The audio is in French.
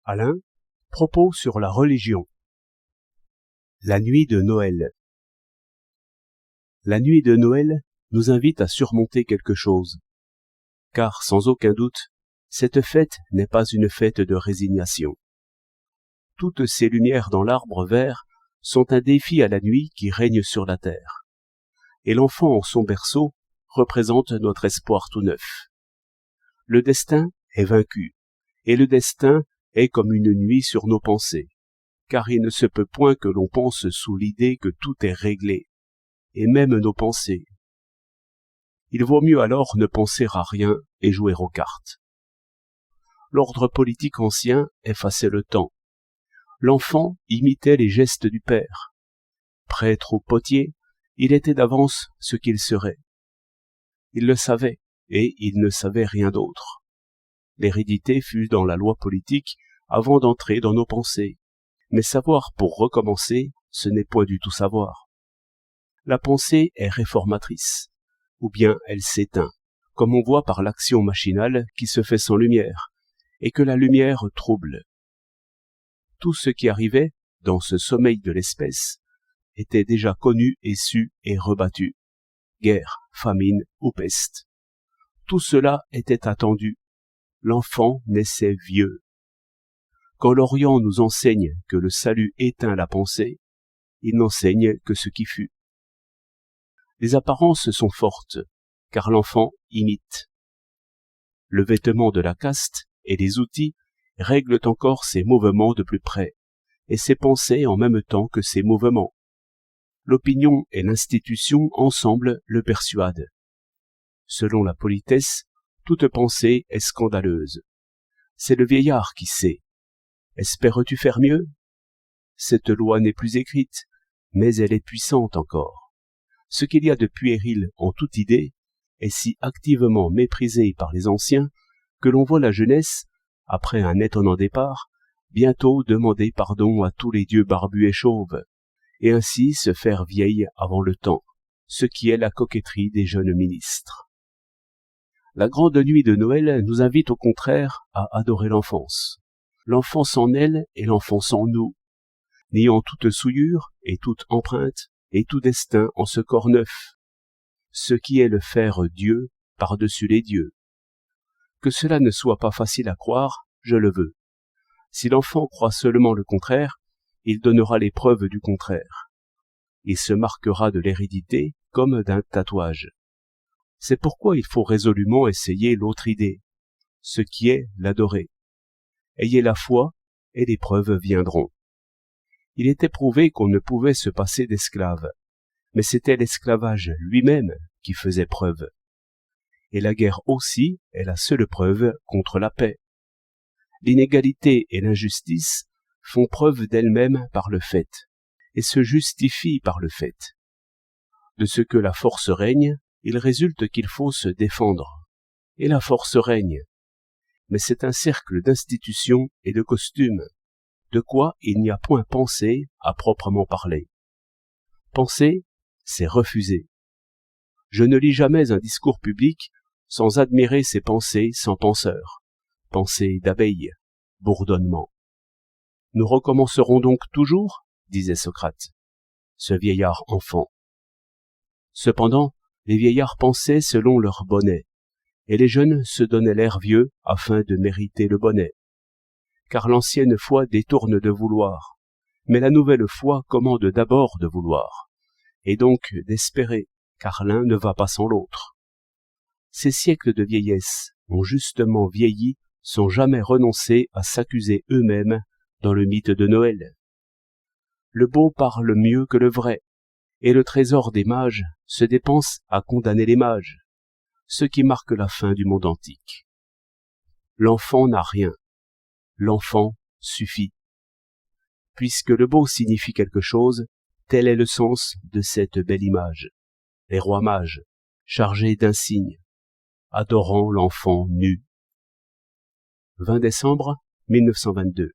Alain, propos sur la religion. La nuit de Noël. La nuit de Noël nous invite à surmonter quelque chose, car sans aucun doute, cette fête n'est pas une fête de résignation. Toutes ces lumières dans l'arbre vert sont un défi à la nuit qui règne sur la terre. Et l'enfant en son berceau représente notre espoir tout neuf. Le destin est vaincu, et le destin est comme une nuit sur nos pensées, car il ne se peut point que l'on pense sous l'idée que tout est réglé, et même nos pensées. Il vaut mieux alors ne penser à rien et jouer aux cartes. L'ordre politique ancien effaçait le temps. L'enfant imitait les gestes du père. Prêtre ou potier, il était d'avance ce qu'il serait. Il le savait, et il ne savait rien d'autre. L'hérédité fut dans la loi politique avant d'entrer dans nos pensées. Mais savoir pour recommencer, ce n'est point du tout savoir. La pensée est réformatrice, ou bien elle s'éteint, comme on voit par l'action machinale qui se fait sans lumière, et que la lumière trouble. Tout ce qui arrivait, dans ce sommeil de l'espèce, était déjà connu et su et rebattu. Guerre, famine ou peste. Tout cela était attendu. L'enfant naissait vieux. Quand l'Orient nous enseigne que le salut éteint la pensée, il n'enseigne que ce qui fut. Les apparences sont fortes, car l'enfant imite. Le vêtement de la caste et les outils règlent encore ses mouvements de plus près, et ses pensées en même temps que ses mouvements. L'opinion et l'institution ensemble le persuadent. Selon la politesse, toute pensée est scandaleuse. C'est le vieillard qui sait. Espères-tu faire mieux? Cette loi n'est plus écrite, mais elle est puissante encore. Ce qu'il y a de puéril en toute idée est si activement méprisé par les anciens que l'on voit la jeunesse, après un étonnant départ, bientôt demander pardon à tous les dieux barbus et chauves, et ainsi se faire vieille avant le temps, ce qui est la coquetterie des jeunes ministres. La grande nuit de Noël nous invite au contraire à adorer l'enfance. L'enfance en elle et l'enfance en nous, niant toute souillure et toute empreinte et tout destin en ce corps neuf, ce qui est le faire Dieu par-dessus les dieux. Que cela ne soit pas facile à croire, je le veux. Si l'enfant croit seulement le contraire, il donnera les preuves du contraire. Il se marquera de l'hérédité comme d'un tatouage. C'est pourquoi il faut résolument essayer l'autre idée, ce qui est l'adorer. Ayez la foi, et les preuves viendront. Il était prouvé qu'on ne pouvait se passer d'esclaves, mais c'était l'esclavage lui-même qui faisait preuve. Et la guerre aussi est la seule preuve contre la paix. L'inégalité et l'injustice font preuve d'elles-mêmes par le fait, et se justifient par le fait. De ce que la force règne, il résulte qu'il faut se défendre. Et la force règne. Mais c'est un cercle d'institutions et de costumes, de quoi il n'y a point pensée à proprement parler. Penser, c'est refuser. Je ne lis jamais un discours public sans admirer ces pensées sans penseur, pensées d'abeilles, bourdonnement. Nous recommencerons donc toujours, disait Socrate, ce vieillard enfant. Cependant, les vieillards pensaient selon leur bonnet, et les jeunes se donnaient l'air vieux afin de mériter le bonnet. Car l'ancienne foi détourne de vouloir, mais la nouvelle foi commande d'abord de vouloir, et donc d'espérer, car l'un ne va pas sans l'autre. Ces siècles de vieillesse ont justement vieilli sans jamais renoncer à s'accuser eux-mêmes dans le mythe de Noël. Le beau parle mieux que le vrai, et le trésor des mages se dépense à condamner les mages, ce qui marque la fin du monde antique. L'enfant n'a rien, l'enfant suffit. Puisque le beau signifie quelque chose, tel est le sens de cette belle image. Les rois mages, chargés d'insignes, adorant l'enfant nu. 20 décembre 1922.